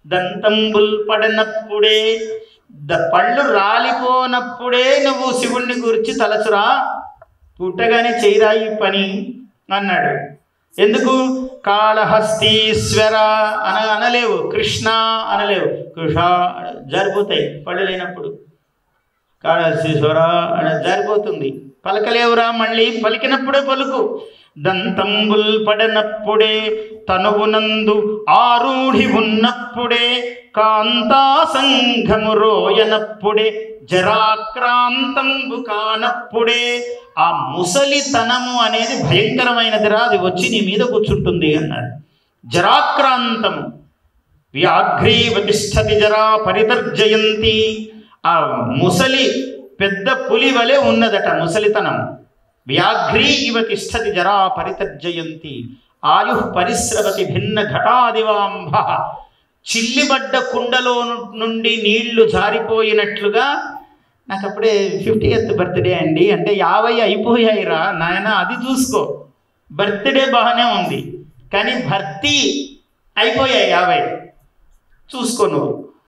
దంతంబుల్ పడనప్పుడే పళ్ళు రాలిపోనప్పుడే నువ్వు శివుణ్ణి గురించి తలచురా, పుట్టగానే చేయరా ఈ పని అన్నాడు. ఎందుకు? కాళహస్తీశ్వర అనలేవు, కృష్ణ అనలేవు, కృష జారిపోతాయి పళ్ళు లేనప్పుడు. కాళహస్తీశ్వర అని జారిపోతుంది, పలకలేవురా, మళ్ళీ పలికినప్పుడే పలుకు. దంతంబుల్ పడనప్పుడే తనువునందు ఆరూఢి ఉన్నప్పుడే కాంతా సంఘము రోయనప్పుడే జరాక్రాంతంబు కానప్పుడే. ఆ ముసలితనము అనేది భయంకరమైనదిరా, అది వచ్చి నీ మీద కూర్చుంటుంది అన్నాడు. జరాక్రాంతము వ్యాఘ్రీవ తిష్టతి జరా పరితర్జయంతి. ఆ ముసలి పెద్ద పులి వలె ఉన్నదట ముసలితనం. వ్యాఘ్రీ ఇవ తిష్టతి జరా పరితర్జయంతి. ఆయు పరిస్రవతి భిన్న ఘటాదివాంభ. చిల్లిబడ్డ కుండలో నుండి నీళ్లు జారిపోయినట్లుగా. నాకు అప్పుడే 50th బర్త్డే అండి అంటే 50 అయిపోయాయిరా నాయన, అది చూసుకో. బర్త్డే బాగానే ఉంది కానీ భర్తీ అయిపోయాయి 50, చూసుకో నువ్వు.